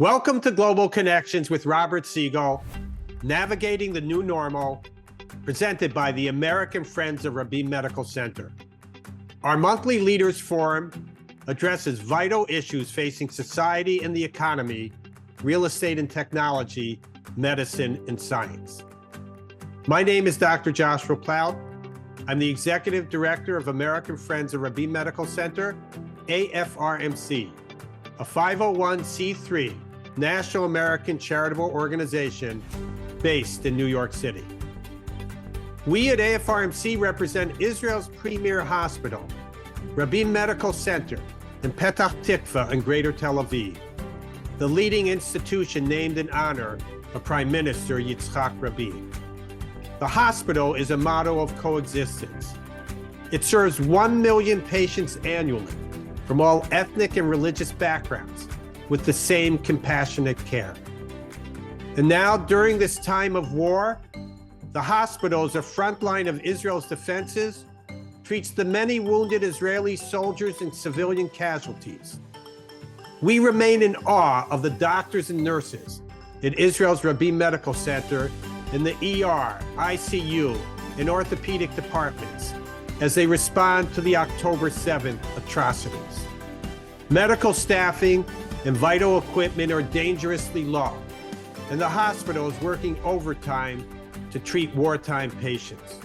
Welcome to Global Connections with Robert Siegel, Navigating the New Normal, presented by the American Friends of Rabin Medical Center. Our monthly Leaders Forum addresses vital issues facing society and the economy, real estate and technology, medicine and science. My name is Dr. Joshua Plout. I'm the Executive Director of American Friends of Rabin Medical Center, AFRMC, a 501c3 National American charitable organization based in New York City. We at AFRMC represent Israel's premier hospital, Rabin Medical Center in Petach Tikva in Greater Tel Aviv, the leading institution named in honor of Prime Minister Yitzhak Rabin. The hospital is a model of coexistence. It serves 1 million patients annually from all ethnic and religious backgrounds with the same compassionate care. And now, during this time of war, the hospital is a front line of Israel's defenses, treats the many wounded Israeli soldiers and civilian casualties. We remain in awe of the doctors and nurses at Israel's Rabin Medical Center in the ER, ICU, and orthopedic departments as they respond to the October 7th atrocities. Medical staffing and vital equipment are dangerously low, and the hospital is working overtime to treat wartime patients.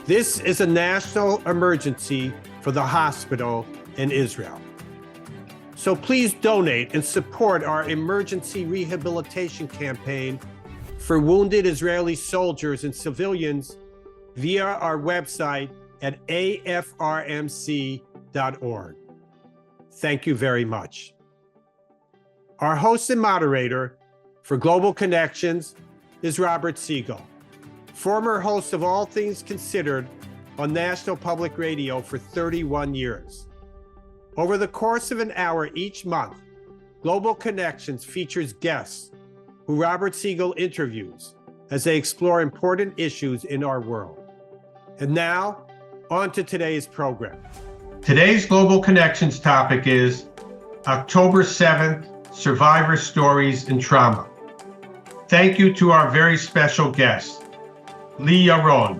This is a national emergency for the hospital in Israel. So please donate and support our emergency rehabilitation campaign for wounded Israeli soldiers and civilians via our website at afrmc.org. Thank you very much. Our host and moderator for Global Connections is Robert Siegel, former host of All Things Considered on National Public Radio for 31 years. Over the course of an hour each month, Global Connections features guests who Robert Siegel interviews as they explore important issues in our world. And now, on to today's program. Today's Global Connections topic is October 7th, Survivor Stories and Trauma. Thank you to our very special guest, Yaron,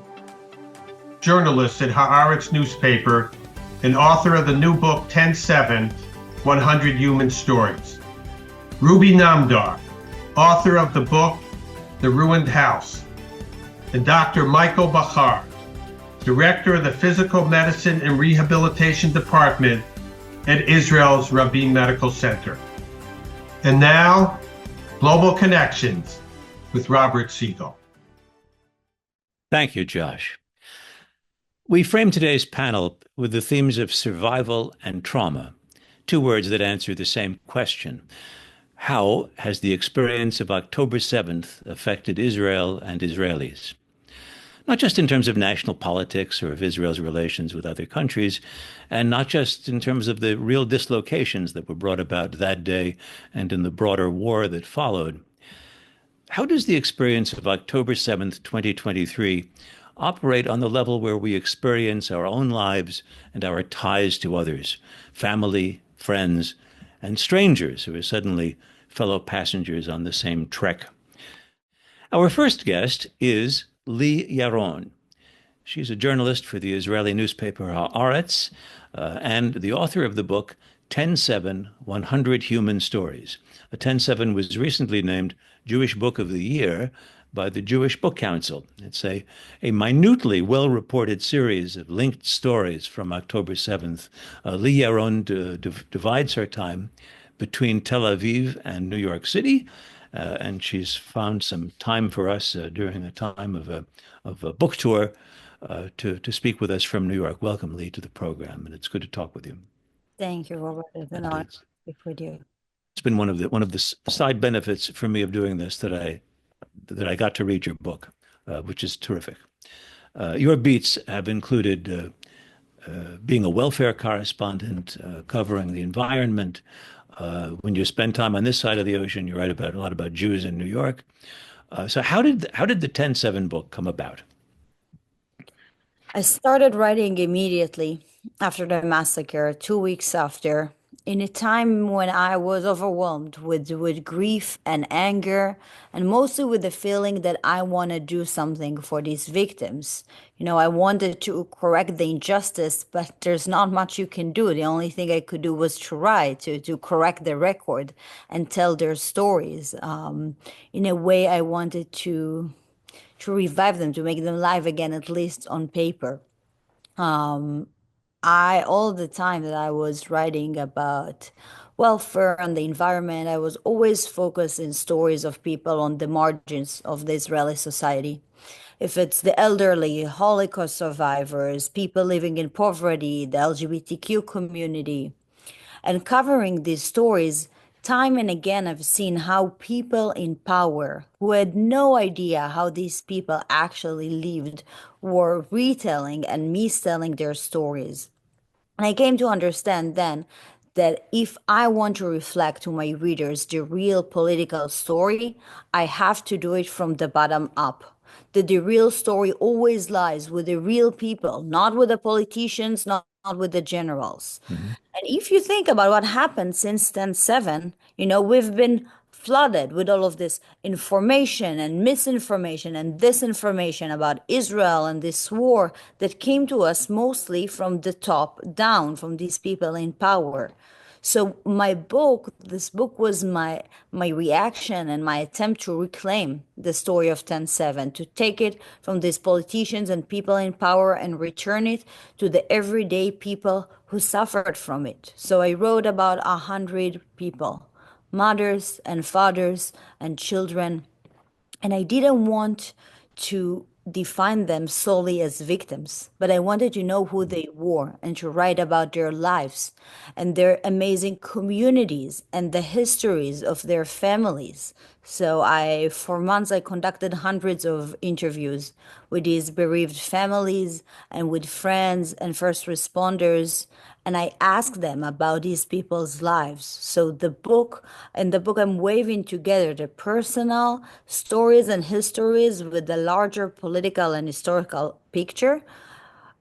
journalist at Haaretz newspaper and author of the new book 10/7, 100 Human Stories. Namdar, author of the book The Ruined House, and Dr. Michael Bahar, director of the Physical Medicine and Rehabilitation Department at Israel's Rabin Medical Center. And now, Global Connections with Robert Siegel. Thank you, Josh. We frame today's panel with the themes of survival and trauma, two words that answer the same question. How has the experience of October 7th affected Israel and Israelis? Not just in terms of national politics or of Israel's relations with other countries, and not just in terms of the real dislocations that were brought about that day and in the broader war that followed. How does the experience of October 7th, 2023 operate on the level where we experience our own lives and our ties to others, family, friends, and strangers who are suddenly fellow passengers on the same trek? Our first guest is Yaron. She's a journalist for the Israeli newspaper Haaretz and the author of the book 10/7, 100 Human Stories. 10/7 was recently named Jewish Book of the Year by the Jewish Book Council. It's a minutely well-reported series of linked stories from October 7th. Yaron divides her time between Tel Aviv and New York City, and she's found some time for us during a time of a book tour to speak with us from New York. Welcome, Lee, to the program, and it's good to talk with you. Thank you, Robert. It's an honor to speak with you. It's been one of the side benefits for me of doing this that I got to read your book, which is terrific. Your beats have included being a welfare correspondent, covering the environment. When you spend time on this side of the ocean, you write a lot about Jews in New York. So how did the 10/7 book come about? I started writing immediately after the massacre, 2 weeks after, in a time when I was overwhelmed with grief and anger, and mostly with the feeling that I want to do something for these victims. I wanted to correct the injustice, but there's not much you can do. The only thing I could do was try to correct the record and tell their stories. In a way, I wanted to revive them, to make them live again, at least on paper. All the time that I was writing about welfare and the environment, I was always focused in stories of people on the margins of the Israeli society. If it's the elderly, Holocaust survivors, people living in poverty, the LGBTQ community, and covering these stories, time and again, I've seen how people in power who had no idea how these people actually lived were retelling and mistelling their stories. And I came to understand then that if I want to reflect to my readers the real political story, I have to do it from the bottom up. That the real story always lies with the real people, not with the politicians, not with the generals. Mhm. And if you think about what happened since 10/7, we've been flooded with all of this information and misinformation and disinformation about Israel and this war that came to us mostly from the top down, from these people in power. So this book was my reaction and my attempt to reclaim the story of 10/7, to take it from these politicians and people in power and return it to the everyday people who suffered from it. So I wrote about 100 people, mothers and fathers and children, and I didn't want to define them solely as victims, but I wanted to know who they were and to write about their lives and their amazing communities and the histories of their families. So for months, I conducted hundreds of interviews with these bereaved families and with friends and first responders. And I asked them about these people's lives. So in the book, I'm weaving together the personal stories and histories with the larger political and historical picture.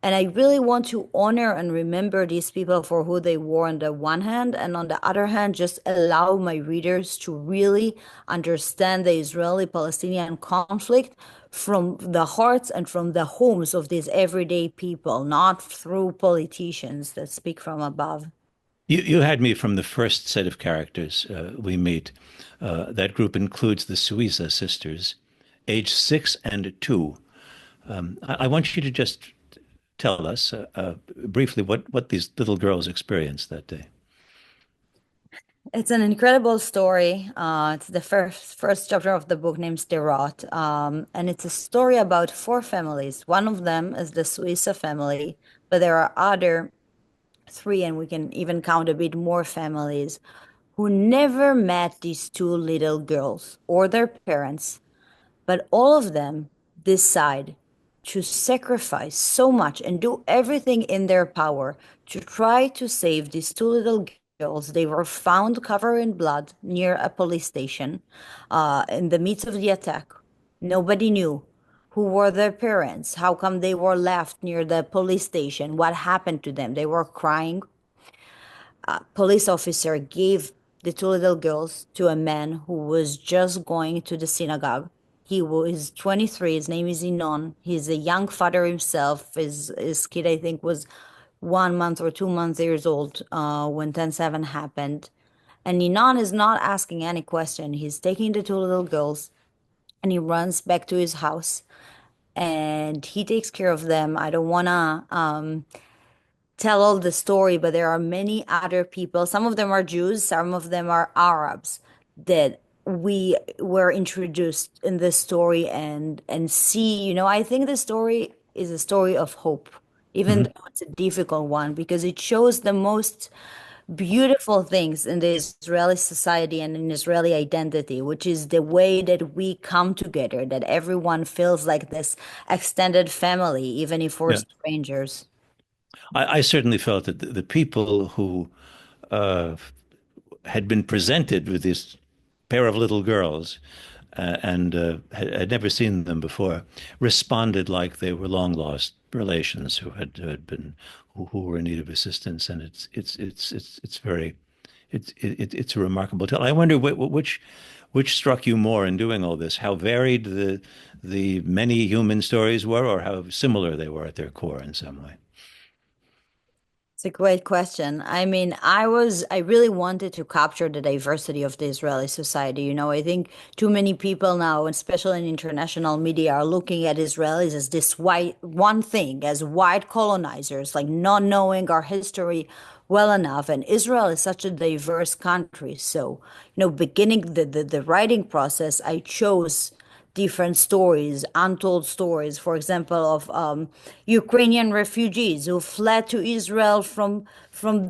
And I really want to honor and remember these people for who they were on the one hand, and on the other hand, just allow my readers to really understand the Israeli-Palestinian conflict from the hearts and from the homes of these everyday people, not through politicians that speak from above. You had me from the first set of characters we meet. That group includes the Suiza sisters, age 6 and 2. I want you to just tell us briefly what these little girls experienced that day. It's an incredible story. It's the first chapter of the book named Dept, and it's a story about four families. One of them is the Suiza family, but there are other three, and we can even count a bit more families who never met these two little girls or their parents, but all of them decide to sacrifice so much and do everything in their power to try to save these two little girls. They were found covered in blood near a police station in the midst of the attack. Nobody knew who were their parents, how come they were left near the police station, what happened to them. They were crying. Police officer gave the two little girls to a man who was just going to the synagogue. He was 23. His name is Inon. He's a young father himself. His kid, I think, was 1 month or 2 months years old when 10/7 happened. And Inon is not asking any question. He's taking the two little girls and he runs back to his house and he takes care of them. I don't want to tell all the story, but there are many other people. Some of them are Jews, some of them are Arabs that we were introduced in this story and see, I think the story is a story of hope, even Mhm. though it's a difficult one, because it shows the most beautiful things in the Israeli society and in Israeli identity, which is the way that we come together, that everyone feels like this extended family, even if we're Yeah, strangers. I certainly felt that the people who uh, had been presented with this pair of little girls and had never seen them before responded like they were long lost relations who had been who were in need of assistance, and it's very it's a remarkable tale. I wonder which struck you more in doing all this, how varied the many human stories were, or how similar they were at their core in some way. It's a great question. I mean, I really wanted to capture the diversity of the Israeli society. I think too many people now, especially in international media, are looking at Israelis as this white one thing, as white colonizers, like not knowing our history well enough. And Israel is such a diverse country. So, beginning the writing process, I chose different stories, untold stories, for example, of Ukrainian refugees who fled to Israel from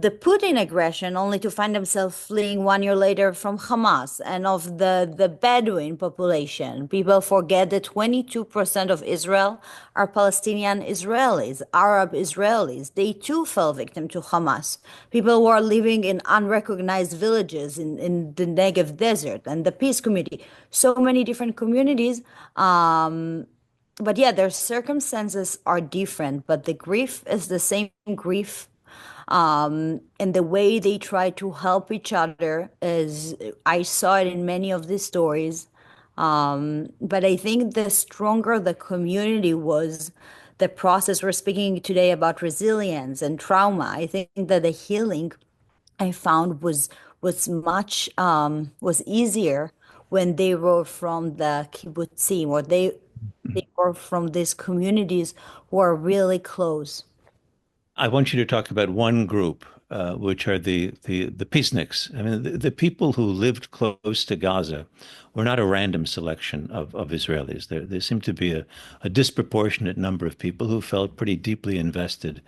the Putin aggression, only to find themselves fleeing 1 year later from Hamas, and of the Bedouin population. People forget that 22% of Israel are Palestinian Israelis, Arab Israelis. They too fell victim to Hamas. People who are living in unrecognized villages in the Negev desert and the peace community. So many different communities. But yeah, their circumstances are different, but the grief is the same grief. And the way they try to help each other is, I saw it in many of these stories. But I think the stronger the community was, the process we're speaking today about resilience and trauma, I think that the healing I found was easier when they were from the kibbutzim, or they were from these communities who are really close. I want you to talk about one group, which are the peaceniks. I mean, the people who lived close to Gaza were not a random selection of Israelis. There seemed to be a disproportionate number of people who felt pretty deeply invested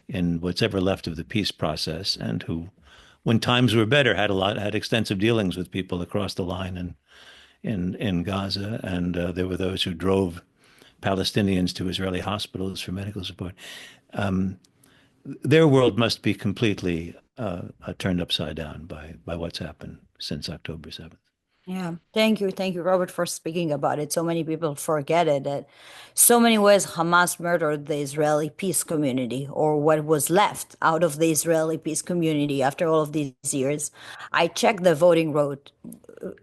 in what's ever left of the peace process, and who, when times were better, had extensive dealings with people across the line in Gaza, and there were those who drove Palestinians to Israeli hospitals for medical support. Their world must be completely turned upside down by what's happened since October 7th. Yeah, thank you, Robert, for speaking about it. So many people forget it, that so many ways Hamas murdered the Israeli peace community, or what was left out of the Israeli peace community after all of these years. I checked the voting road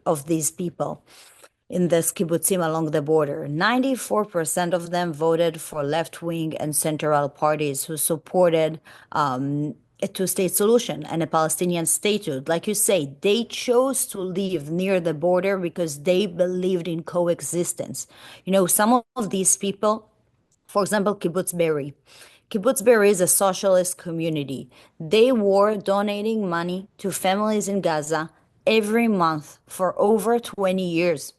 of these people in the kibbutzim along the border. 94% of them voted for left-wing and central parties who supported a two-state solution and a Palestinian statehood. Like you say, they chose to live near the border because they believed in coexistence. Some of these people, for example, Kibbutz Be'eri. Kibbutz Be'eri is a socialist community. They were donating money to families in Gaza every month for over 20 years.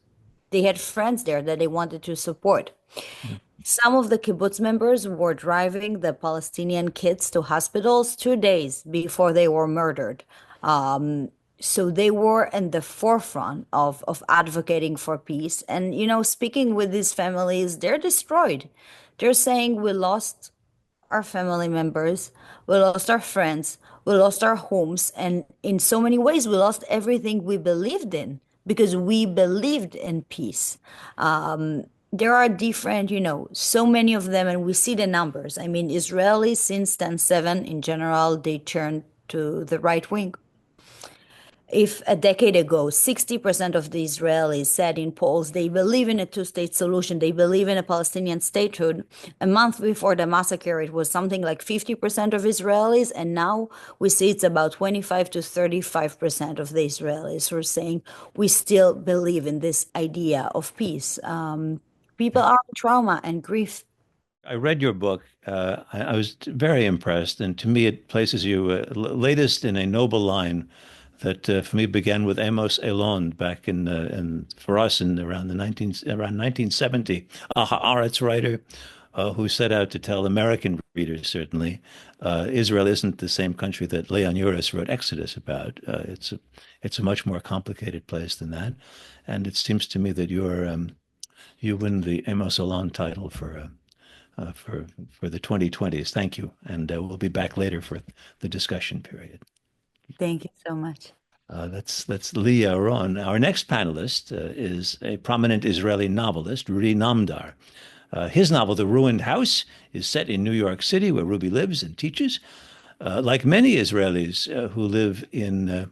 They had friends there that they wanted to support. Some of the kibbutz members were driving the Palestinian kids to hospitals 2 days before they were murdered. So they were in the forefront of advocating for peace. And, speaking with these families, they're destroyed. They're saying, we lost our family members, we lost our friends, we lost our homes. And in so many ways, we lost everything we believed in, because we believed in peace. There are different, so many of them, and we see the numbers. I mean, Israelis since 10/7, in general, they turned to the right wing. If a decade ago, 60% of the Israelis said in polls they believe in a two-state solution, they believe in a Palestinian statehood, a month before the massacre, it was something like 50% of Israelis, and now we see it's about 25 to 35% of the Israelis who are saying we still believe in this idea of peace. People are in trauma and grief. I read your book. I was very impressed, and to me, it places you latest in a noble line that for me began with Amos Elon back in for us in around 1970, a Haaretz writer who set out to tell American readers, certainly, Israel isn't the same country that Leon Uris wrote Exodus about. It's a much more complicated place than that, and it seems to me that you win the Amos Elon title for the 2020s. Thank you, and we'll be back later for the discussion period. Thank you so much. That's Yaron. Our next panelist is a prominent Israeli novelist, Rudy Namdar. His novel, The Ruined House, is set in New York City, where Ruby lives and teaches. Like many Israelis who live in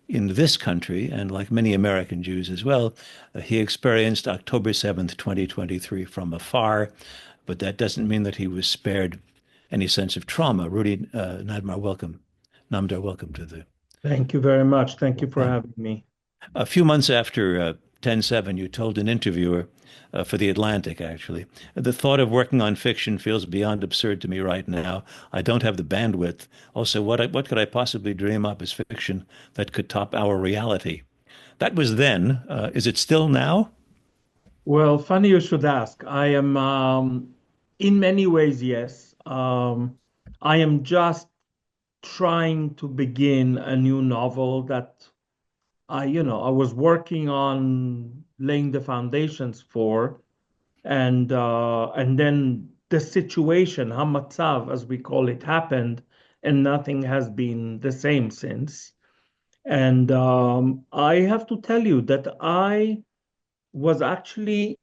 in this country, and like many American Jews as well, he experienced October 7th, 2023 from afar, but that doesn't mean that he was spared any sense of trauma. Rudy Nadmar, welcome. Namdar, welcome to the. Thank you very much. Thank you for having me. A few months after 10/7, you told an interviewer for The Atlantic, actually, the thought of working on fiction feels beyond absurd to me right now. I don't have the bandwidth. Also, what could I possibly dream up as fiction that could top our reality? That was then. Is it still now? Well, funny you should ask. I am, in many ways, yes. I am just trying to begin a new novel that I was working on laying the foundations for, and then the situation, Hamatzav, as we call it, happened, and nothing has been the same since. And I have to tell you that I was actually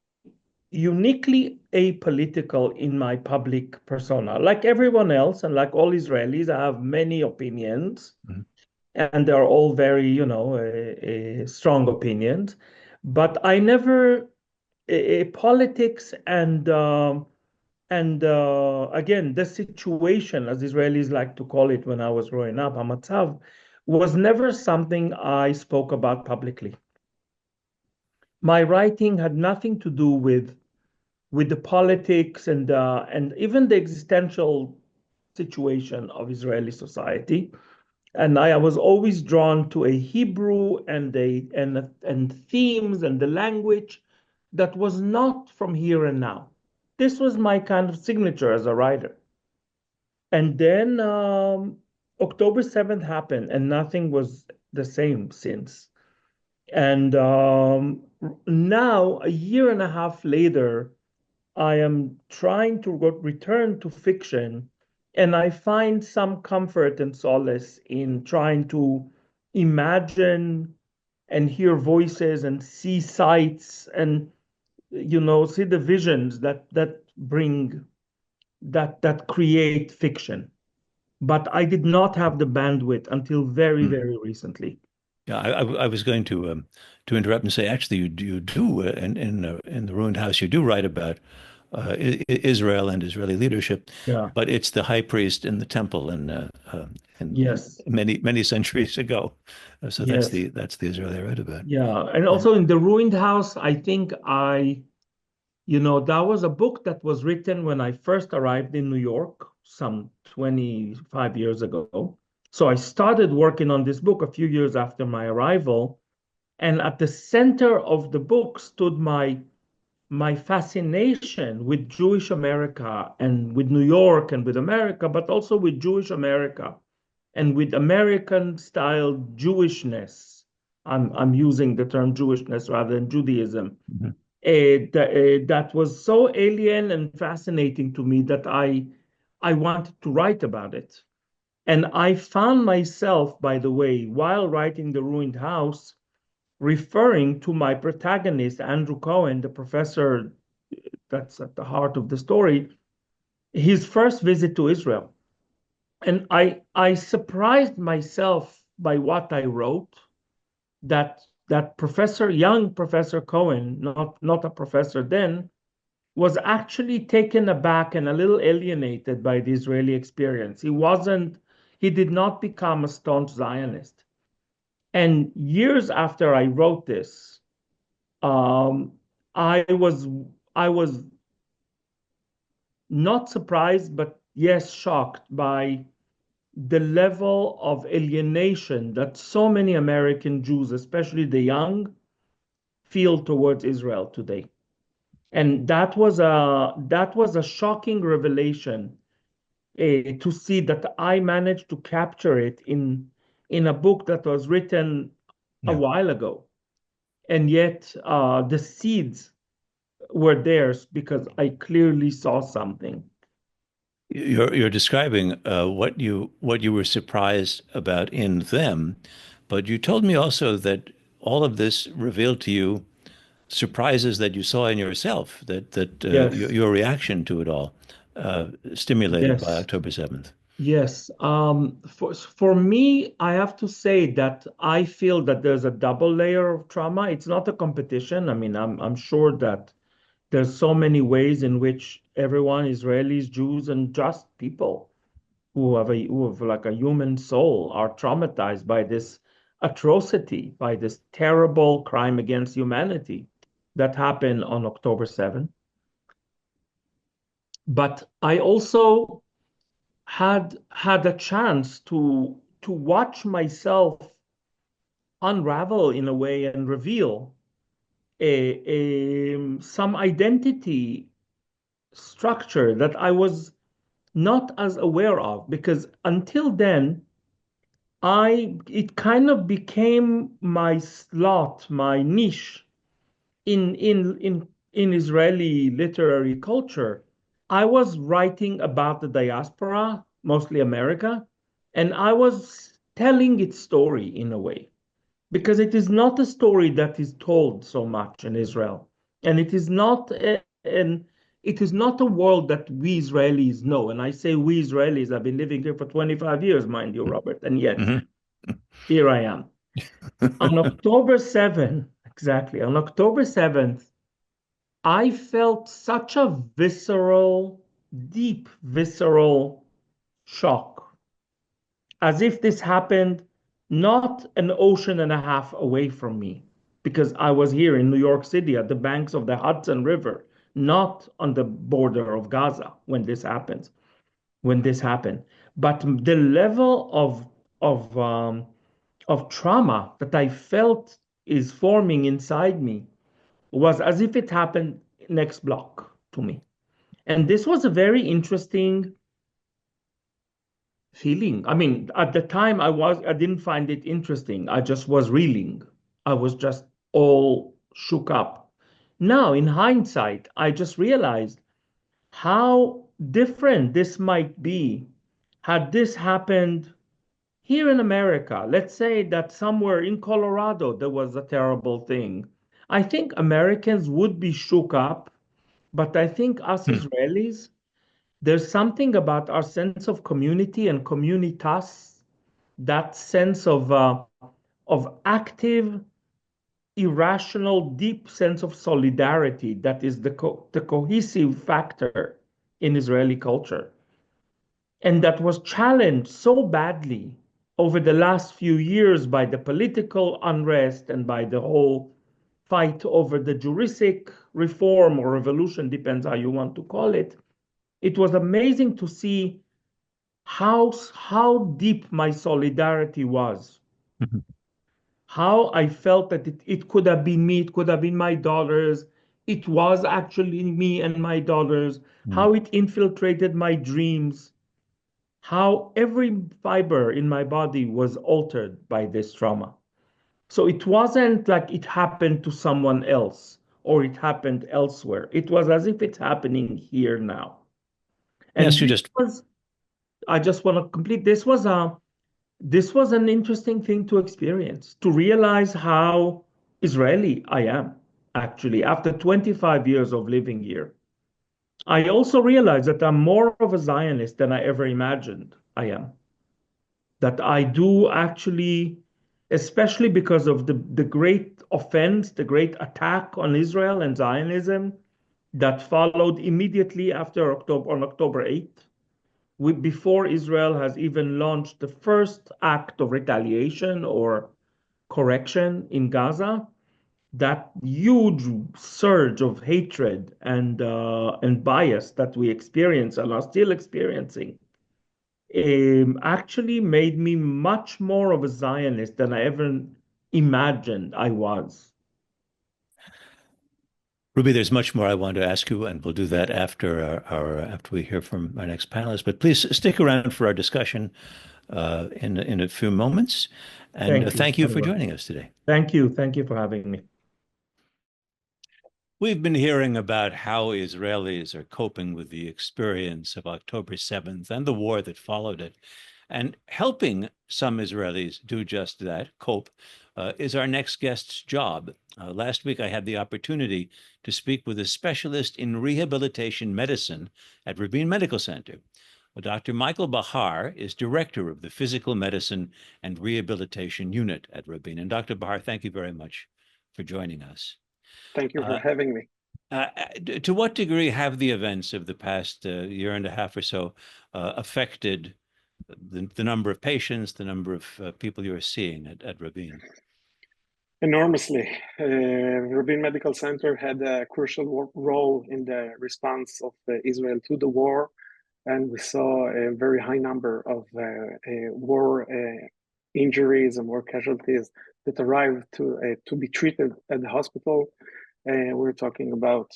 uniquely apolitical in my public persona. Like everyone else, and like all Israelis, I have many opinions, and they're all very, strong opinions. But I never politics and again, the situation, as Israelis like to call it when I was growing up, Hamatzav, was never something I spoke about publicly. My writing had nothing to do with the politics and even the existential situation of Israeli society. And I was always drawn to a Hebrew and themes and the language that was not from here and now. This was my kind of signature as a writer. And then October 7th happened, and nothing was the same since. And now, a year and a half later, I am trying to return to fiction, and I find some comfort and solace in trying to imagine and hear voices and see sights and see the visions that bring that create fiction. But I did not have the bandwidth until very, very recently. Yeah, I was going to interrupt and say, actually, you do in the Ruined House, you do write about Israel and Israeli leadership, Yeah. but it's the high priest in the temple and Yes. many centuries ago. So Yes. that's the Israel I read about. Yeah, and also in the Ruined House, I think that was a book that was written when I first arrived in New York some 25 years ago. So I started working on this book a few years after my arrival, and at the center of the book stood my fascination with Jewish America and with New York and with America, but also with Jewish America and with American-style Jewishness. I'm using the term Jewishness rather than Judaism. That was so alien and fascinating to me that I wanted to write about it. And I found myself, by the way, while writing The Ruined House, referring to my protagonist, Andrew Cohen, the professor that's at the heart of the story, his first visit to Israel. And I surprised myself by what I wrote, that young Professor Cohen, not a professor then, was actually taken aback and a little alienated by the Israeli experience. He did not become a staunch Zionist. And years after I wrote this, I was not surprised, but yes, shocked by the level of alienation that so many American Jews, especially the young, feel towards Israel today. And that was a shocking revelation to see that I managed to capture it in a book that was written a while ago. And yet the seeds were theirs because I clearly saw something. You're describing what you were surprised about in them, but you told me also that all of this revealed to you surprises that you saw in yourself, that Yes. your reaction to it all stimulated Yes. by October 7th. Yes. For me, I have to say that I feel that there's a double layer of trauma. It's not a competition. I mean, I'm sure that there's so many ways in which everyone, Israelis, Jews, and just people who have like a human soul are traumatized by this atrocity, by this terrible crime against humanity that happened on October 7th. But I also had a chance to watch myself unravel in a way and reveal some identity structure that I was not as aware of, because until then it kind of became my slot, my niche in Israeli literary culture. I was writing about the diaspora, mostly America, and I was telling its story in a way, because it is not a story that is told so much in Israel, and it is not a world that we Israelis know. And I say we Israelis, I've been living here for 25 years, mind you, Robert, and yet Mhm. here I am. On October 7th, exactly, on October 7th, I felt such a visceral, deep, visceral shock, as if this happened not an ocean and a half away from me, because I was here in New York City at the banks of the Hudson River, not on the border of Gaza when this happened. But the level of trauma that I felt is forming inside me was as if it happened next block to me. And this was a very interesting feeling. I mean, at the time I didn't find it interesting. I just was reeling. I was just all shook up. Now, in hindsight, I just realized how different this might be had this happened here in America. Let's say that somewhere in Colorado there was a terrible thing. I think Americans would be shook up, but I think us Hmm. Israelis, there's something about our sense of community and communitas, that sense of active, irrational, deep sense of solidarity that is the cohesive factor in Israeli culture, and that was challenged so badly over the last few years by the political unrest and by the whole fight over the juristic reform or revolution, depends how you want to call it. It was amazing to see how deep my solidarity was, Mhm. how I felt that it could have been me, it could have been my daughters, it was actually me and my daughters, Mhm. how it infiltrated my dreams, how every fiber in my body was altered by this trauma. So it wasn't like it happened to someone else or it happened elsewhere. It was as if it's happening here now. And Yes, you just I just want to complete, this was an interesting thing to experience, to realize how Israeli I am, actually, after 25 years of living here. I also realized that I'm more of a Zionist than I ever imagined I am. That I do actually, especially because of the great offense, the great attack on Israel and Zionism that followed immediately after on October 8th, before Israel has even launched the first act of retaliation or correction in Gaza, that huge surge of hatred and bias that we experience and are still experiencing actually made me much more of a Zionist than I ever imagined I was. Ruby, there's much more I want to ask you, and we'll do that after we hear from our next panelist. But please stick around for our discussion in a few moments. And Thank you thank you very for much. joining us today. Thank you. Thank you for having me. We've been hearing about how Israelis are coping with the experience of October 7th and the war that followed it. And helping some Israelis do just that, cope, is our next guest's job. Last week, I had the opportunity to speak with a specialist in rehabilitation medicine at Rabin Medical Center, Dr. Michael Bahar is director of the Physical Medicine and Rehabilitation Unit at Rabin. And Dr. Bahar, thank you very much for joining us. Thank you for having me. To what degree have the events of the past year and a half or so affected the number of patients, the number of people you're seeing at Rabin? Enormously. Rabin Medical Center had a crucial role in the response of Israel to the war, and we saw a very high number of war injuries and war casualties that arrived to be treated at the hospital. We're talking about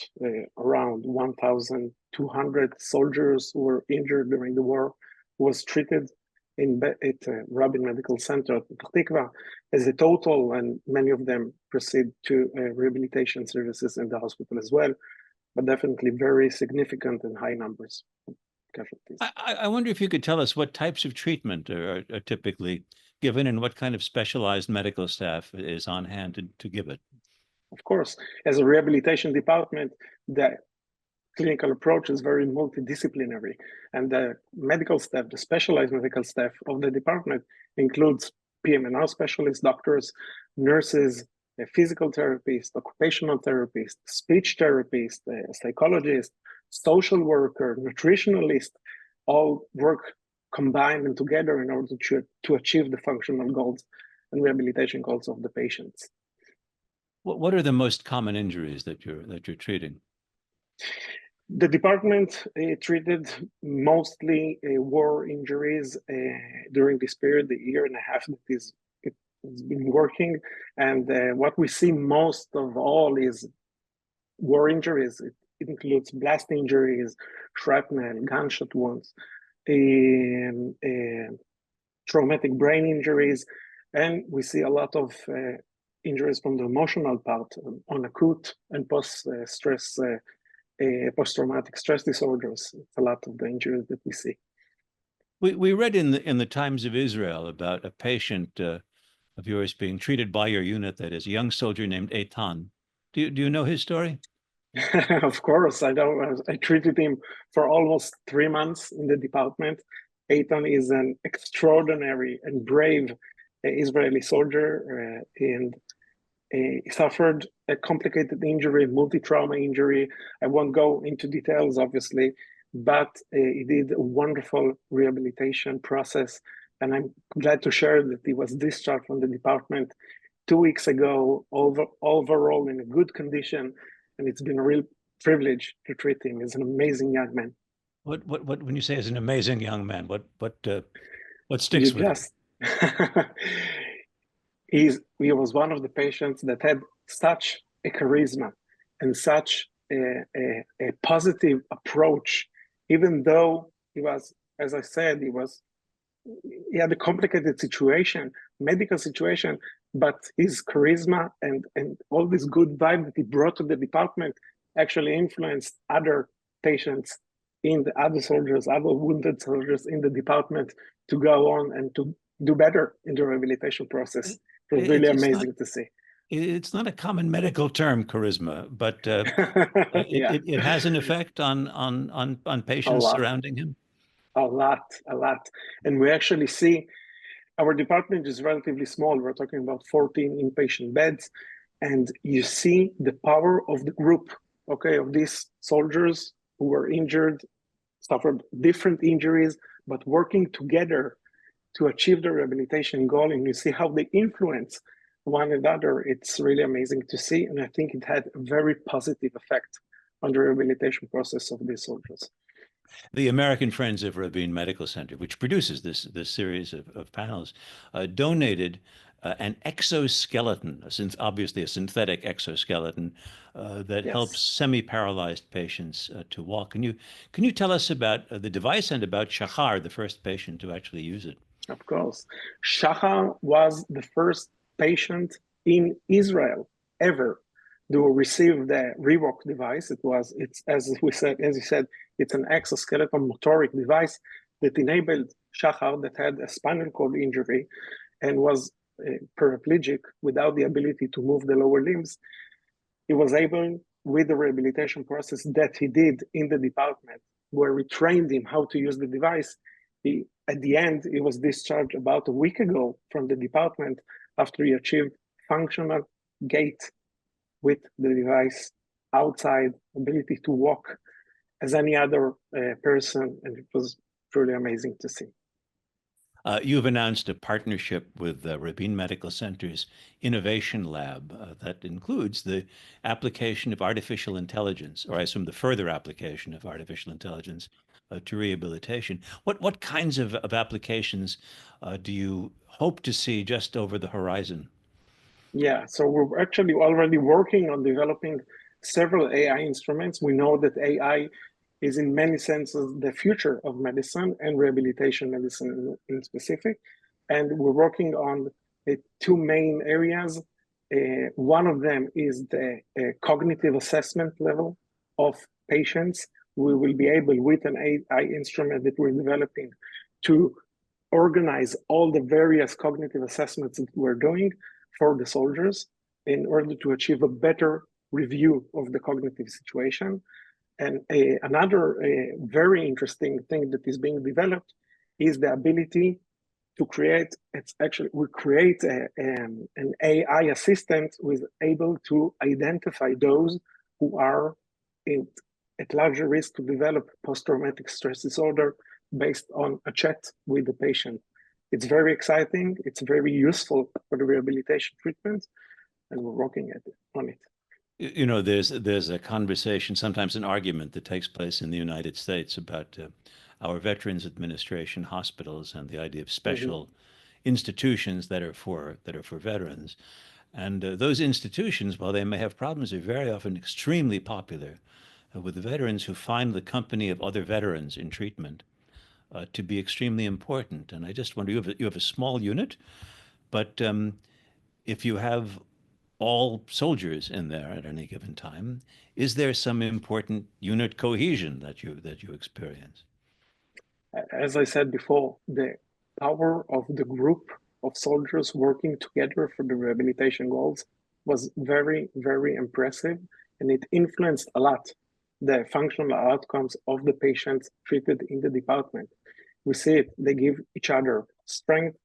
around 1,200 soldiers who were injured during the war, who was treated at Rabin Medical Center at Petah Tikva as a total, and many of them proceed to rehabilitation services in the hospital as well, but definitely very significant and high numbers of casualties. I wonder if you could tell us what types of treatment are typically given and what kind of specialized medical staff is on hand to give it. Of course, as a rehabilitation department, the clinical approach is very multidisciplinary, and the medical staff, the specialized medical staff of the department includes PM&R specialists, doctors, nurses, physical therapists, occupational therapists, speech therapists, psychologists, social worker, nutritionalist, all work combined and together in order to achieve the functional goals and rehabilitation goals of the patients. What are the most common injuries that you're treating? The department treated mostly war injuries during this period, the year and a half that it's been working. And what we see most of all is war injuries. It includes blast injuries, shrapnel, gunshot wounds, traumatic brain injuries, and we see a lot of injuries from the emotional part on acute and post-traumatic stress disorders. It's a lot of the injuries that we see. We read in the Times of Israel about a patient of yours being treated by your unit, that is a young soldier named Eitan. Do you know his story? Of course, I know. I treated him for almost 3 months in the department. Eitan is an extraordinary and brave Israeli soldier, and he suffered a complicated injury, multi-trauma injury. I won't go into details, obviously, but he did a wonderful rehabilitation process. And I'm glad to share that he was discharged from the department 2 weeks ago, overall in a good condition. And it's been a real privilege to treat him. He's an amazing young man. What when you say he's an amazing young man, what sticks with him? He was one of the patients that had such a charisma and such a positive approach, even though he was, as I said, he had a complicated situation, medical situation, but his charisma and all this good vibe that he brought to the department actually influenced other patients other soldiers, other wounded soldiers in the department to go on and to do better in the rehabilitation process. It was really amazing to see. It's not a common medical term, charisma, but it has an effect on patients surrounding him. A lot. And we actually see our department is relatively small. We're talking about 14 inpatient beds. And you see the power of the group, of these soldiers who were injured, suffered different injuries, but working together to achieve the rehabilitation goal. And you see how they influence one another. It's really amazing to see. And I think it had a very positive effect on the rehabilitation process of these soldiers. The American Friends of Rabin Medical Center, which produces this series of panels, donated an exoskeleton, obviously a synthetic exoskeleton that helps semi-paralyzed patients to walk. Can you tell us about the device and about Shachar, the first patient to actually use it? Of course. Shachar was the first patient in Israel ever to receive the Rewalk device. It's as you said, it's an exoskeleton motoric device that enabled Shachar, that had a spinal cord injury and was paraplegic without the ability to move the lower limbs. He was able, with the rehabilitation process that he did in the department, where we trained him how to use the device. At the end, he was discharged about a week ago from the department after he achieved functional gait with the device, outside, ability to walk as any other person, and it was truly amazing to see. You've announced a partnership with Rabin Medical Center's Innovation Lab that includes the application of artificial intelligence, or I assume the further application of artificial intelligence to rehabilitation. What kinds of applications do you hope to see just over the horizon? Yeah, so we're actually already working on developing several AI instruments. We know that AI is in many senses the future of medicine and rehabilitation medicine in specific. And we're working on two main areas. One of them is the cognitive assessment level of patients. We will be able, with an AI instrument that we're developing, to organize all the various cognitive assessments that we're doing for the soldiers in order to achieve a better review of the cognitive situation. And another very interesting thing that is being developed is the ability to create, we create an AI assistant who is able to identify those who are at larger risk to develop post-traumatic stress disorder based on a chat with the patient. It's very exciting. It's very useful for the rehabilitation treatment, and we're working on it. You know, there's a conversation, sometimes an argument that takes place in the United States about our Veterans Administration hospitals and the idea of special institutions that are for veterans. And those institutions, while they may have problems, are very often extremely popular with the veterans who find the company of other veterans in treatment to be extremely important. And I just wonder, you have a small unit, but if you have all soldiers in there at any given time, is there some important unit cohesion that you experience? As I said before, the power of the group of soldiers working together for the rehabilitation goals was very, very impressive, and it influenced a lot the functional outcomes of the patients treated in the department. We see it, they give each other strength.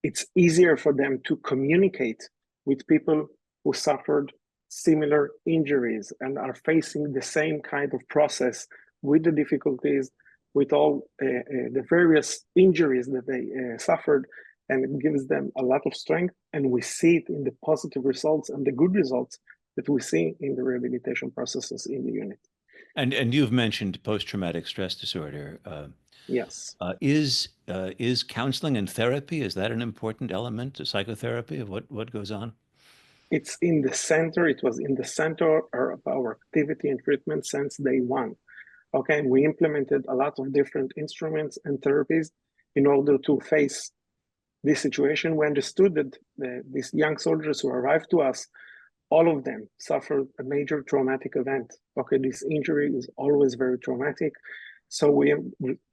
It's easier for them to communicate with people who suffered similar injuries and are facing the same kind of process with the difficulties, with all the various injuries that they suffered, and it gives them a lot of strength. And we see it in the positive results and the good results that we see in the rehabilitation processes in the unit. And you've mentioned post-traumatic stress disorder. Yes. Is counseling and therapy, is that an important element to psychotherapy of what goes on? It's in the center. It was in the center of our activity and treatment since day one. Okay, and we implemented a lot of different instruments and therapies in order to face this situation. We understood that these young soldiers who arrived to us, all of them suffered a major traumatic event. Okay, this injury is always very traumatic. So we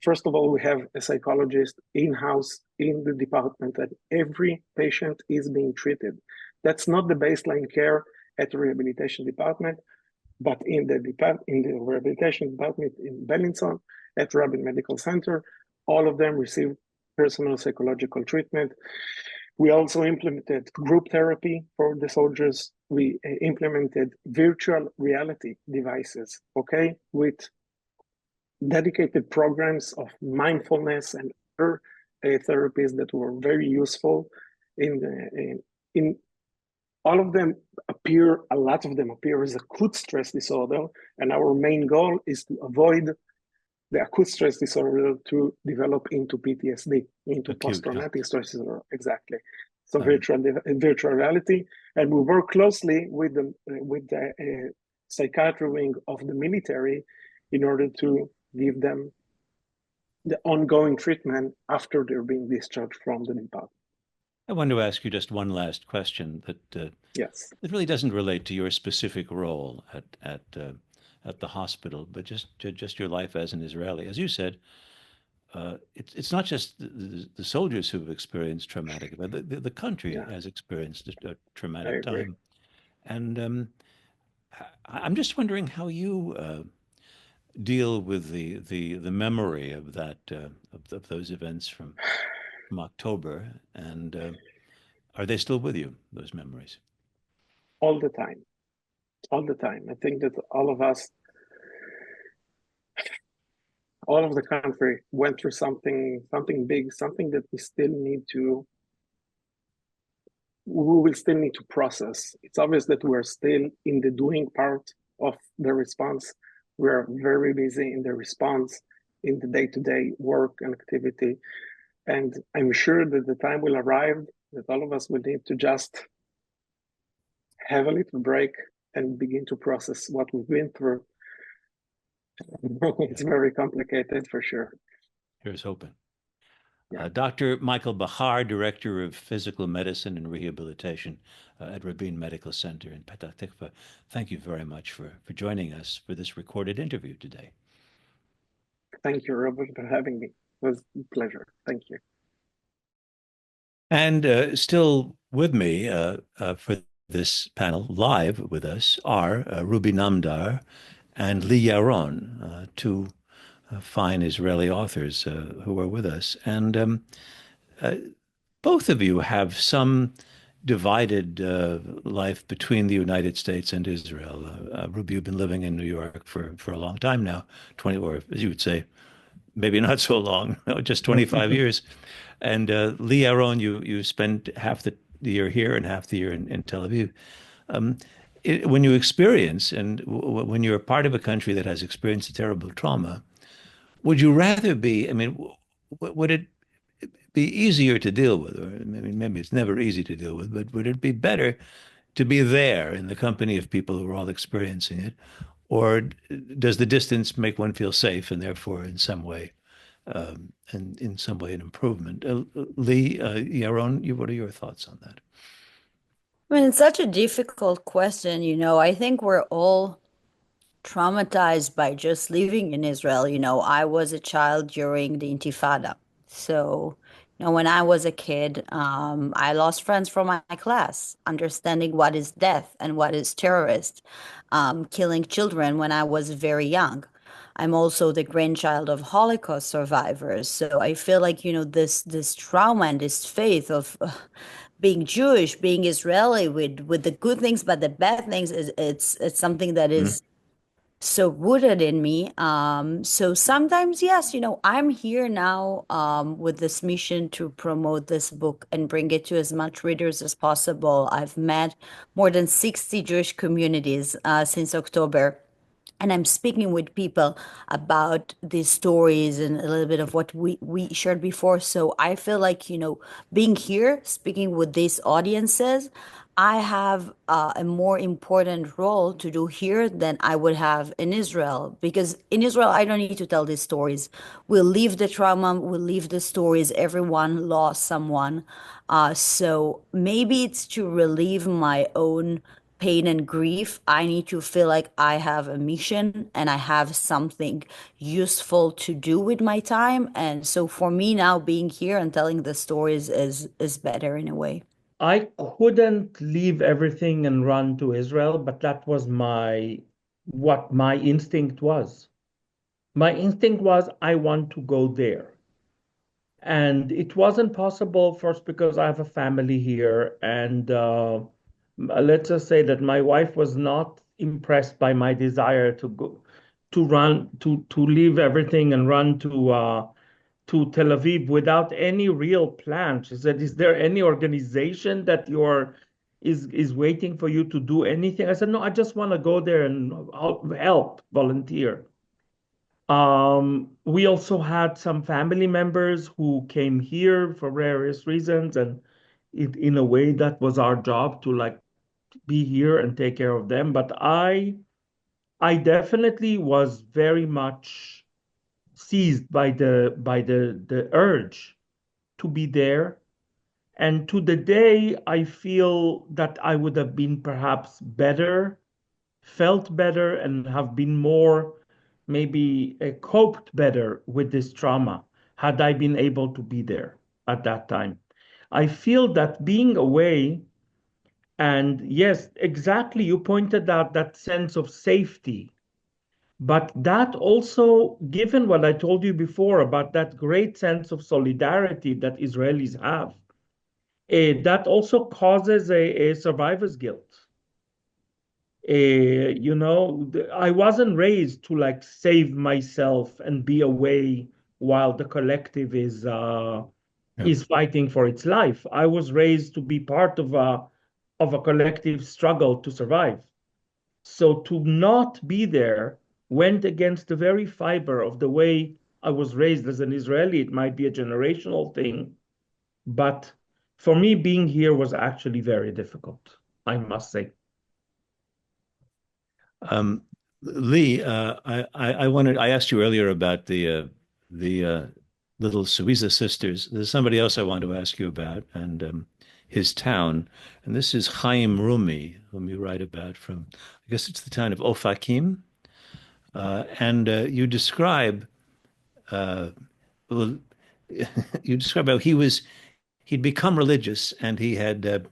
first of all, we have a psychologist in-house in the department, that every patient is being treated. That's not the baseline care at the rehabilitation department, but in the rehabilitation department in Bellinson at Rabin Medical Center, all of them receive personal psychological treatment. We also implemented group therapy for the soldiers. We implemented virtual reality devices, okay, with dedicated programs of mindfulness and other therapies that were very useful. In all of them appear, a lot of them appear as acute stress disorder, and our main goal is to avoid the acute stress disorder to develop into PTSD, into post-traumatic stress disorder. Exactly. So virtual reality, and we work closely with the psychiatry wing of the military in order to give them the ongoing treatment after they're being discharged from the department. I want to ask you just one last question that yes, it really doesn't relate to your specific role at the hospital, but just your life as an Israeli. As you said, it's not just the soldiers who have experienced traumatic, but the country has experienced a traumatic time. And I'm just wondering how you deal with the memory of that of those events from October, and are they still with you, those memories? All the time, all the time. I think that all of us, all of the country went through something big, something that we will still need to process. It's obvious that we're still in the doing part of the response. We're very busy in the response, in the day-to-day work and activity. And I'm sure that the time will arrive that all of us will need to just have a little break and begin to process what we've been through. It's very complicated for sure. Here's hoping. Yeah. Dr. Michael Bahar, Director of Physical Medicine and Rehabilitation at Rabin Medical Center in Petah Tikva, thank you very much for joining us for this recorded interview today. Thank you, Robert, for having me. It was a pleasure. Thank you. And still with me for this panel, live with us, are Ruby Namdar and Lee Yaron, two fine Israeli authors who are with us. And both of you have some divided life between the United States and Israel. Ruby, you've been living in New York for a long time now, 20, or as you would say, maybe not so long, just 25 years. And Lee Yaron, you spent half the year here and half the year in Tel Aviv. When you experience and when you're a part of a country that has experienced a terrible trauma, would you rather be, I mean, would it be easier to deal with, or maybe it's never easy to deal with, but would it be better to be there in the company of people who are all experiencing it? Or does the distance make one feel safe and therefore in some way an improvement? Lee, Yaron, what are your thoughts on that? I mean, it's such a difficult question. I think we're all traumatized by just living in Israel. I was a child during the Intifada. So, when I was a kid, I lost friends from my class, understanding what is death and what is terrorist, killing children when I was very young. I'm also the grandchild of Holocaust survivors. So I feel like, this trauma and this faith of being Jewish, being Israeli with the good things, but the bad things it's something that is so rooted in me. So sometimes, yes, I'm here now with this mission to promote this book and bring it to as much readers as possible. I've met more than 60 Jewish communities since October. And I'm speaking with people about these stories and a little bit of what we shared before. So I feel like, being here, speaking with these audiences, I have a more important role to do here than I would have in Israel. Because in Israel, I don't need to tell these stories. We'll leave the trauma, we'll leave the stories. Everyone lost someone. So maybe it's to relieve my own pain and grief. I need to feel like I have a mission and I have something useful to do with my time. And so for me now, being here and telling the stories is better in a way. I couldn't leave everything and run to Israel, but that was what my instinct was. My instinct was I want to go there. And it wasn't possible first because I have a family here. And let's just say that my wife was not impressed by my desire to go to leave everything and run to Tel Aviv without any real plan. She said, "Is there any organization that is waiting for you to do anything?" I said, "No, I just want to go there and help, volunteer." We also had some family members who came here for various reasons, and in a way that was our job to like be here and take care of them. But I definitely was very much seized by the urge to be there. And to the day, I feel that I would have been perhaps better, felt better, and have been more maybe coped better with this trauma had I been able to be there at that time. I feel that being away, and yes, exactly, you pointed out that sense of safety But that also, given what I told you before about that great sense of solidarity that Israelis have, that also causes a survivor's guilt. I wasn't raised to like save myself and be away while the collective is fighting for its life. I was raised to be part of a collective struggle to survive. So to not be there went against the very fiber of the way I was raised as an Israeli. It might be a generational thing, but for me, being here was actually very difficult, I must say. Lee, I asked you earlier about the little Suiza sisters. There's somebody else I want to ask you about, and his town. And this is Chaim Rumi, whom you write about from, I guess it's the town of Ofakim. And you describe, well, you describe how he'd become religious and he'd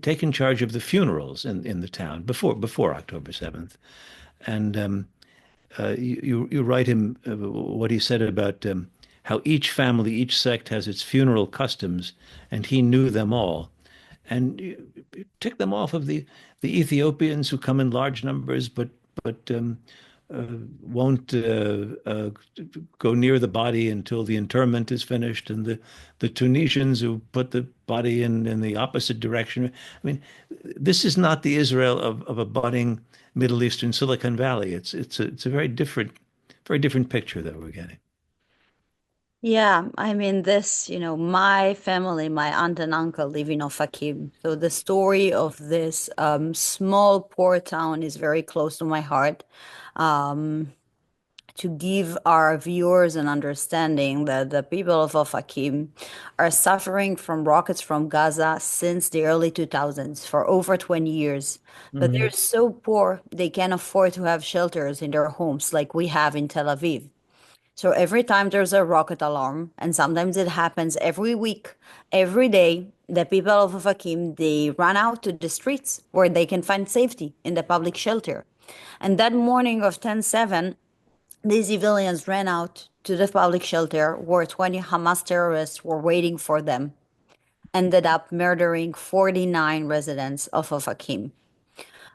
taken charge of the funerals in the town before October 7th. And you write him what he said about how each family, each sect has its funeral customs, and he knew them all. And you tick them off of the Ethiopians who come in large numbers, but won't go near the body until the interment is finished, and the Tunisians who put the body in the opposite direction. I mean, this is not the Israel of a budding Middle Eastern Silicon Valley. It's a very different picture that we're getting. Yeah, I mean, my family, my aunt and uncle live in Ofakim. So the story of this small, poor town is very close to my heart. Um, to give our viewers an understanding that the people of Ofakim are suffering from rockets from Gaza since the early 2000s for over 20 years. But they're so poor, they can't afford to have shelters in their homes like we have in Tel Aviv. So every time there's a rocket alarm, and sometimes it happens every week, every day, the people of Ofakim, they run out to the streets where they can find safety in the public shelter. And that morning of 10/7, these civilians ran out to the public shelter where 20 Hamas terrorists were waiting for them, ended up murdering 49 residents of Ofakim.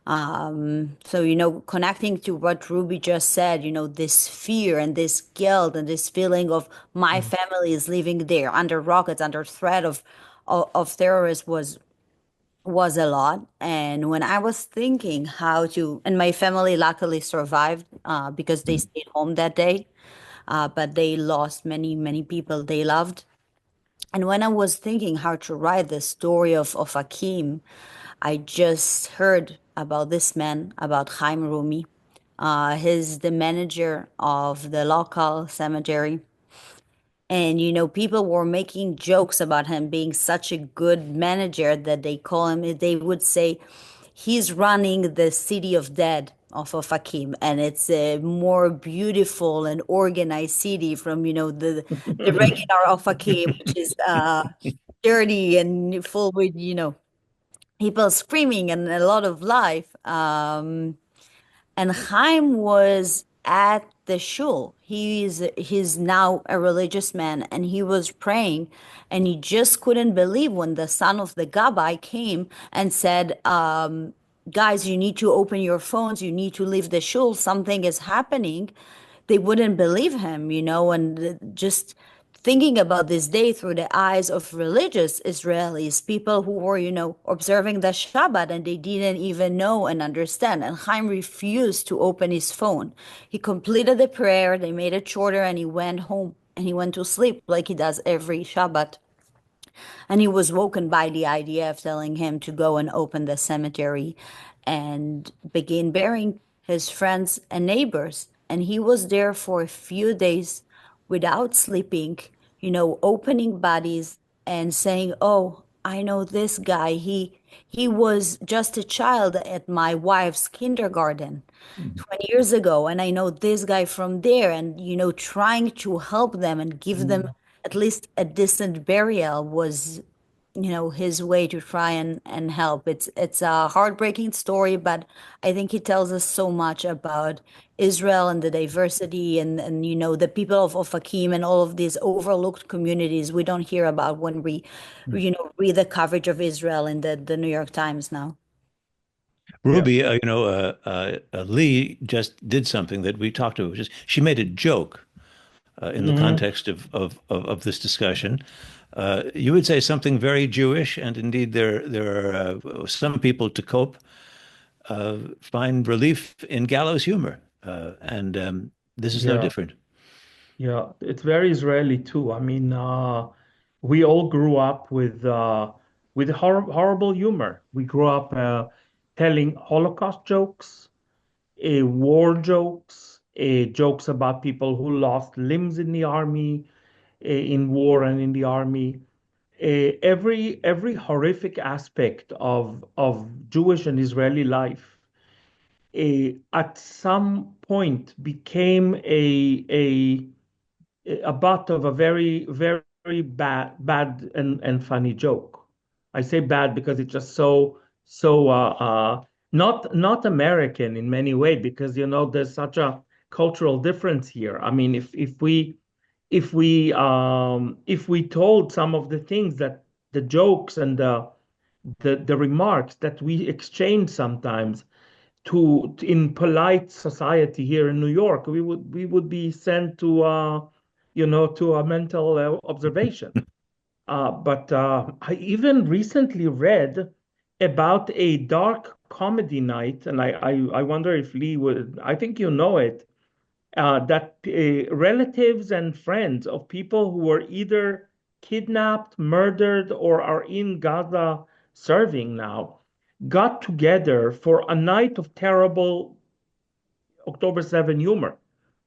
So, connecting to what Ruby just said, this fear and this guilt and this feeling of my family is living there under rockets, under threat of terrorists was a lot. And when I was thinking and my family luckily survived because they stayed home that day, but they lost many, many people they loved. And when I was thinking how to write the story of Akim, I just heard about this man, about Chaim Rumi. He's the manager of the local cemetery. And, people were making jokes about him being such a good manager that they would say, he's running the city of dead of Ofakim, and it's a more beautiful and organized city from, the regular Ofakim, which is dirty and full with, people screaming and a lot of life. And Chaim was at the shul. He's now a religious man, and he was praying, and he just couldn't believe when the son of the Gabbai came and said, "Guys, you need to open your phones. You need to leave the shul. Something is happening." They wouldn't believe him, and just thinking about this day through the eyes of religious Israelis, people who were, observing the Shabbat and they didn't even know and understand. And Chaim refused to open his phone. He completed the prayer, they made it shorter, and he went home and he went to sleep like he does every Shabbat. And he was woken by the idea of telling him to go and open the cemetery and begin burying his friends and neighbors. And he was there for a few days without sleeping, opening bodies and saying, "Oh, I know this guy. He was just a child at my wife's kindergarten 20 years ago, and I know this guy from there." And, trying to help them and give them at least a decent burial was his way to try and help. It's a heartbreaking story, but I think it tells us so much about Israel and the diversity and the people of Ofakim and all of these overlooked communities we don't hear about when we read the coverage of Israel in the New York Times now. Yeah. Ruby, Lee just did something that we talked about. Which is she made a joke in the context of this discussion. You would say something very Jewish, and indeed there are some people to cope find relief in gallows humor, and this is no Yeah. different. Yeah, it's very Israeli too. I mean, we all grew up with horrible humor. We grew up telling Holocaust jokes, war jokes, jokes about people who lost limbs in the army, in war and in the army. Every horrific aspect of Jewish and Israeli life, at some point became a butt of a very, very bad and funny joke. I say bad because it's just so not American in many way, because there's such a cultural difference here. I mean, if we told some of the things, that the jokes and the remarks that we exchange sometimes to in polite society here in New York, we would be sent to a mental observation. But I even recently read about a dark comedy night, and I wonder if Lee would. I think you know it. That relatives and friends of people who were either kidnapped, murdered, or are in Gaza serving now got together for a night of terrible October 7 humor,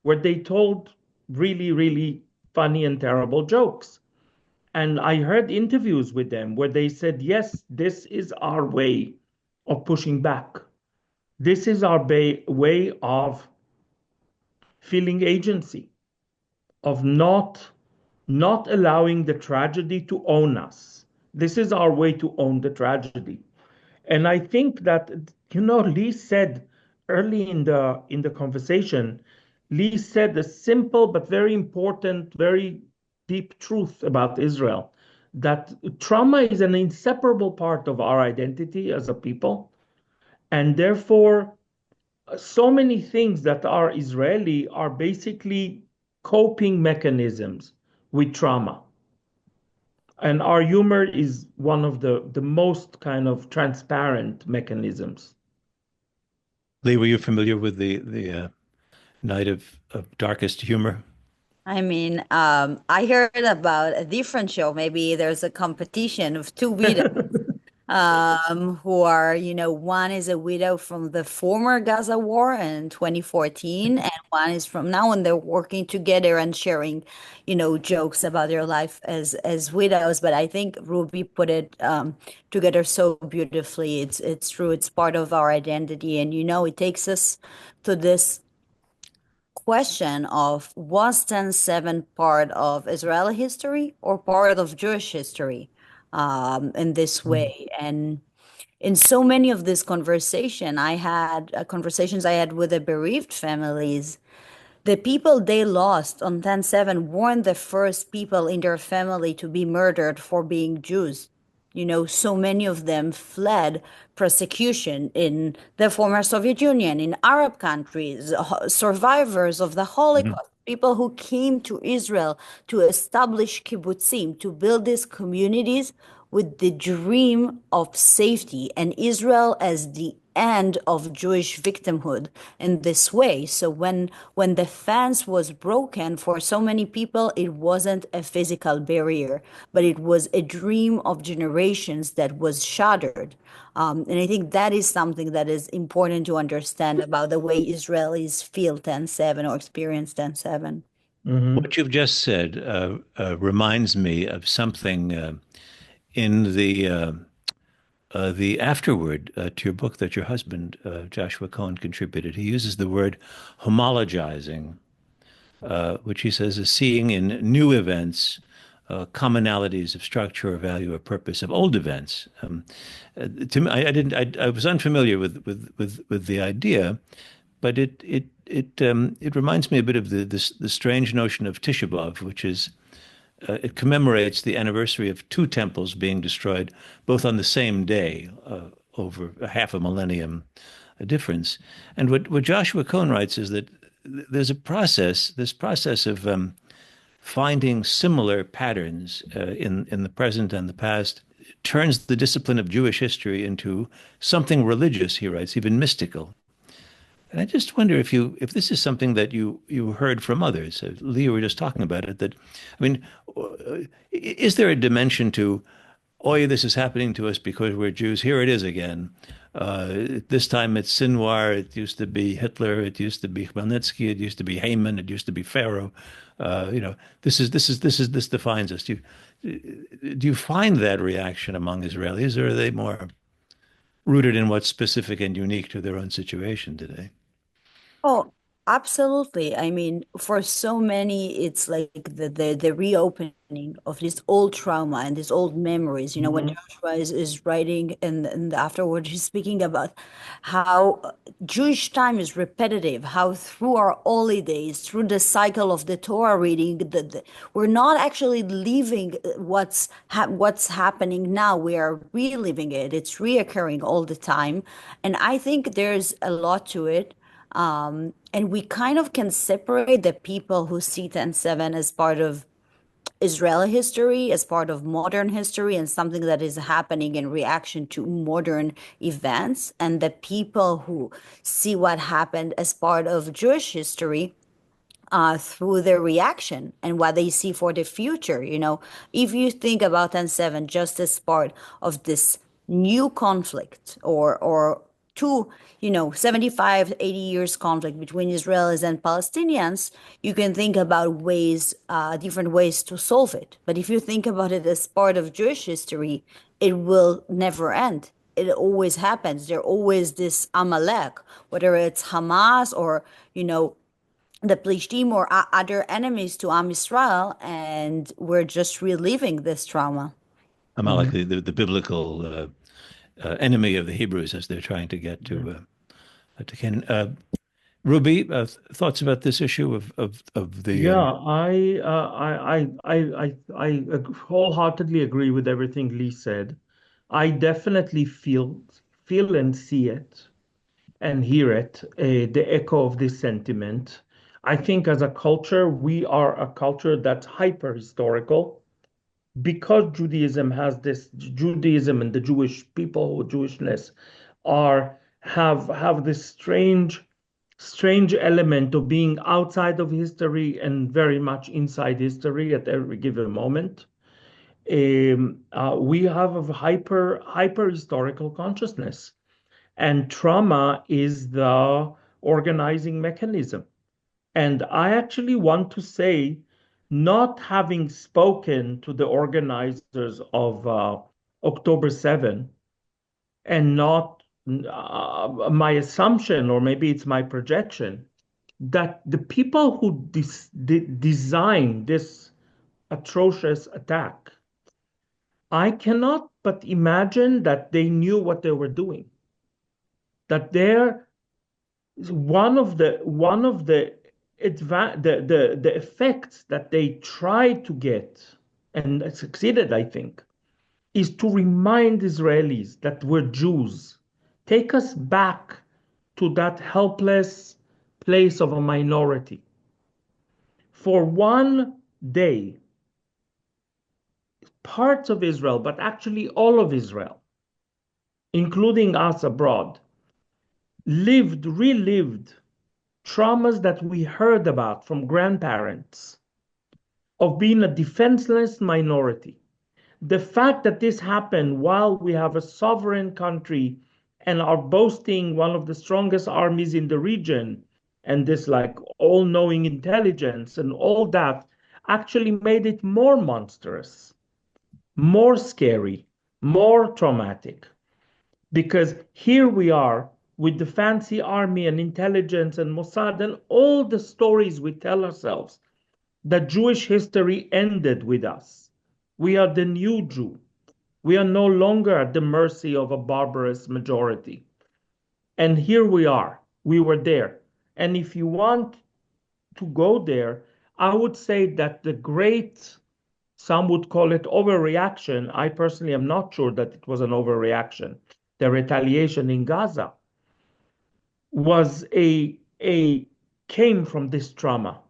where they told really, really funny and terrible jokes. And I heard interviews with them where they said, yes, this is our way of pushing back. This is our way of feeling agency, of not allowing the tragedy to own us. This is our way to own the tragedy. And I think that, Lee said early in the conversation, Lee said a simple but very important, very deep truth about Israel, that trauma is an inseparable part of our identity as a people. And therefore, so many things that are Israeli are basically coping mechanisms with trauma. And our humor is one of the most kind of transparent mechanisms. Lee, were you familiar with the night of darkest humor? I mean, I heard about a different show. Maybe there's a competition of two widows who are, one is a widow from the former Gaza war in 2014, and one is from now, and they're working together and sharing, jokes about their life as widows. But I think Ruby put it together so beautifully. It's true. It's part of our identity, and it takes us to this question of, was 10/7 part of Israeli history or part of Jewish history in this way? And in so many of these conversations I had with the bereaved families, the people they lost on 10/7 weren't the first people in their family to be murdered for being Jews. So many of them fled persecution in the former Soviet Union, in Arab countries, survivors of the Holocaust, people who came to Israel to establish kibbutzim, to build these communities with the dream of safety and Israel as the end of Jewish victimhood in this way. So when the fence was broken for so many people, it wasn't a physical barrier, but it was a dream of generations that was shattered. And I think that is something that is important to understand about the way Israelis feel 10/7 or experience 10/7. What you've just said reminds me of something in the afterword to your book that your husband, Joshua Cohen, contributed. He uses the word homologizing, which he says is seeing in new events commonalities of structure or value or purpose of old events. To me, I was unfamiliar with the idea, but it reminds me a bit of the strange notion of Tisha B'Av, which is it commemorates the anniversary of two temples being destroyed, both on the same day, over a half a millennium difference. And what Joshua Cohn writes is that there's this process of finding similar patterns in the present and the past turns the discipline of Jewish history into something religious, he writes, even mystical. And I just wonder if this is something that you heard from others. Lee, you were just talking about it. Is there a dimension to, oh, this is happening to us because we're Jews? Here it is again. This time it's Sinwar. It used to be Hitler. It used to be Khmelnytsky. It used to be Haman. It used to be Pharaoh. This defines us. Do you find that reaction among Israelis, or are they more rooted in what's specific and unique to their own situation today? Oh, absolutely. I mean, for so many, it's like the reopening of this old trauma and these old memories. When Joshua is writing and afterward he's speaking about how Jewish time is repetitive, how through our holy days, through the cycle of the Torah reading, we're not actually living what's happening now. We are reliving it. It's reoccurring all the time. And I think there's a lot to it. And we kind of can separate the people who see 10/7 as part of Israeli history, as part of modern history, and something that is happening in reaction to modern events, and the people who see what happened as part of Jewish history through their reaction and what they see for the future. If you think about 10/7 just as part of this new conflict or two, 75, 80 years conflict between Israelis and Palestinians, you can think about different ways to solve it. But if you think about it as part of Jewish history, it will never end. It always happens. There's always this Amalek, whether it's Hamas or, the Plishtim or other enemies to Am Israel, and we're just reliving this trauma. Amalek, the biblical enemy of the Hebrews, as they're trying to get to Canaan. Ruby, thoughts about this issue of the? Yeah, I wholeheartedly agree with everything Lee said. I definitely feel and see it and hear it, the echo of this sentiment. I think as a culture, we are a culture that's hyper historical because Judaism and the Jewish people, Jewishness, have this strange element of being outside of history and very much inside history at every given moment. We have a hyper historical consciousness, and trauma is the organizing mechanism. And I actually want to say, not having spoken to the organizers of October 7, and not my assumption, or maybe it's my projection, that the people who designed this atrocious attack, I cannot but imagine that they knew what they were doing. That one of the effects that they tried to get and succeeded, I think, is to remind Israelis that we're Jews. Take us back to that helpless place of a minority. For one day, parts of Israel, but actually all of Israel, including us abroad, relived traumas that we heard about from grandparents of being a defenseless minority. The fact that this happened while we have a sovereign country and are boasting one of the strongest armies in the region, and this like all-knowing intelligence and all that, actually made it more monstrous, more scary, more traumatic. Because here we are with the fancy army and intelligence and Mossad and all the stories we tell ourselves that Jewish history ended with us. We are the new Jew. We are no longer at the mercy of a barbarous majority. And here we are. We were there. And if you want to go there, I would say that the great, some would call it overreaction. I personally am not sure that it was an overreaction. The retaliation in Gaza was came from this trauma.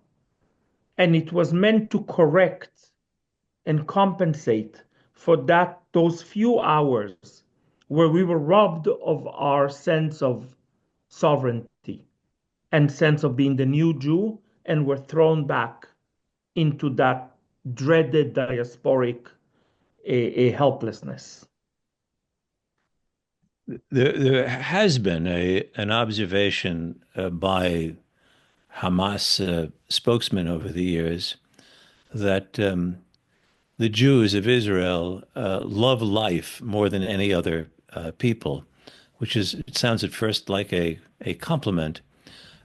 And it was meant to correct and compensate for those few hours where we were robbed of our sense of sovereignty and sense of being the new Jew, and were thrown back into that dreaded diasporic helplessness. There has been an observation by Hamas spokesmen over the years that the Jews of Israel love life more than any other people, which it sounds at first like a compliment,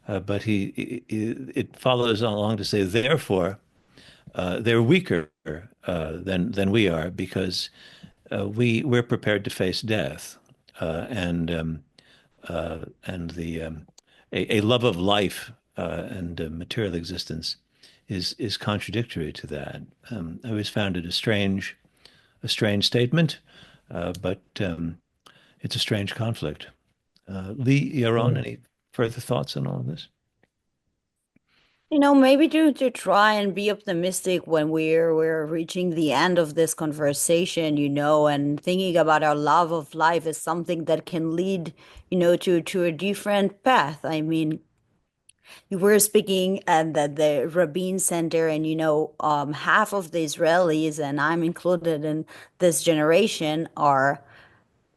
but it follows along to say, therefore, they're weaker than we are because we're prepared to face death, and a love of life and material existence is contradictory to that. I always found it a strange statement, but it's a strange conflict. Yaron, any further thoughts on all of this? Maybe to try and be optimistic when we're reaching the end of this conversation, and thinking about our love of life as something that can lead, to a different path. I mean, you were speaking at the Rabin Center, and half of the Israelis, and I'm included in this generation, are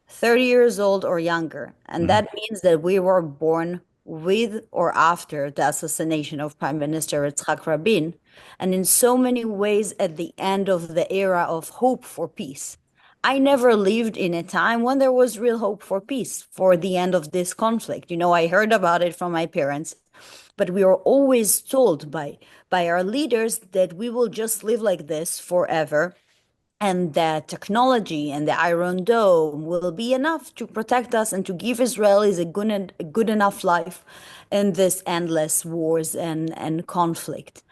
30 years old or younger. And that means that we were born with or after the assassination of Prime Minister Yitzhak Rabin, and in so many ways at the end of the era of hope for peace. I never lived in a time when there was real hope for peace, for the end of this conflict. I heard about it from my parents, but we were always told by our leaders that we will just live like this forever, and that technology and the Iron Dome will be enough to protect us and to give Israelis a good enough life in this endless wars and conflict.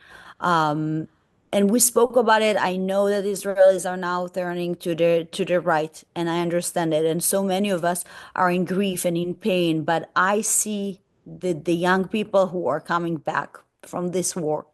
And we spoke about it. I know that Israelis are now turning to the right, and I understand it. And so many of us are in grief and in pain, but I see the young people who are coming back from this war,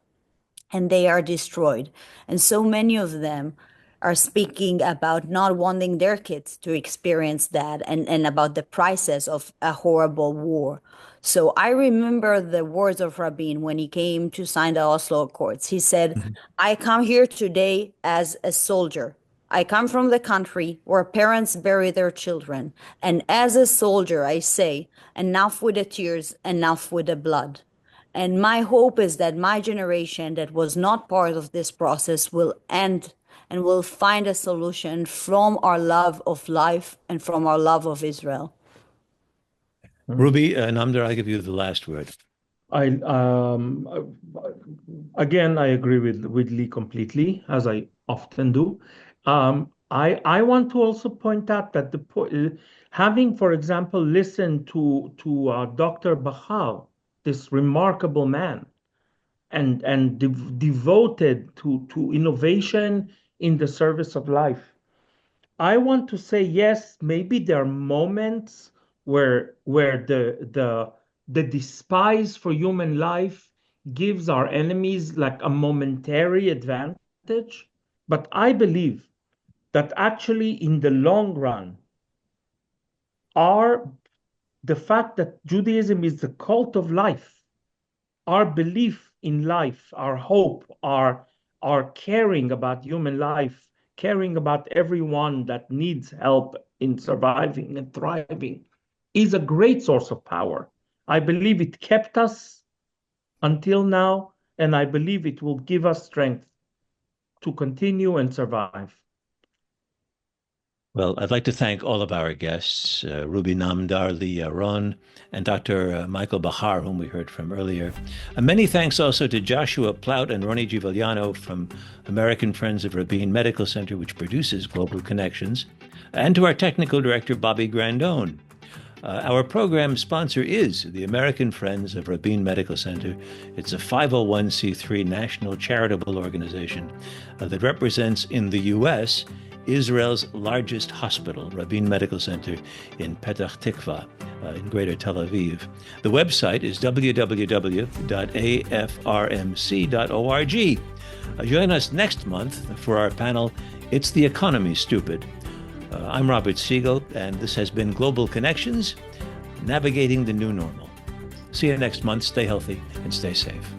and they are destroyed. And so many of them are speaking about not wanting their kids to experience that, and about the prices of a horrible war. So I remember the words of Rabin when he came to sign the Oslo Accords. He said, I come here today as a soldier. I come from the country where parents bury their children. And as a soldier, I say, enough with the tears, enough with the blood. And my hope is that my generation that was not part of this process will end and will find a solution from our love of life and from our love of Israel. Ruby, Namdar, I give you the last word. Again, I agree with Lee completely, as I often do. I want to also point out that having, for example, listened to Dr. Bahar, this remarkable man, and devoted to innovation in the service of life. I want to say, yes, maybe there are moments where the despise for human life gives our enemies like a momentary advantage. But I believe that actually in the long run, the fact that Judaism is the cult of life, our belief in life, our hope, our caring about human life, caring about everyone that needs help in surviving and thriving, is a great source of power. I believe it kept us until now, and I believe it will give us strength to continue and survive. Well, I'd like to thank all of our guests, Ruby Namdar, Yaron, and Dr. Michael Bahar, whom we heard from earlier. Many thanks also to Joshua Plout and Ronnie Giuliano from American Friends of Rabin Medical Center, which produces Global Connections, and to our technical director, Bobby Grandone. Our program sponsor is the American Friends of Rabin Medical Center. It's a 501c3 national charitable organization that represents in the U.S. Israel's largest hospital, Rabin Medical Center in Petah Tikva, in Greater Tel Aviv. The website is www.afrmc.org. Join us next month for our panel, It's the Economy, Stupid. I'm Robert Siegel, and this has been Global Connections, Navigating the New Normal. See you next month. Stay healthy and stay safe.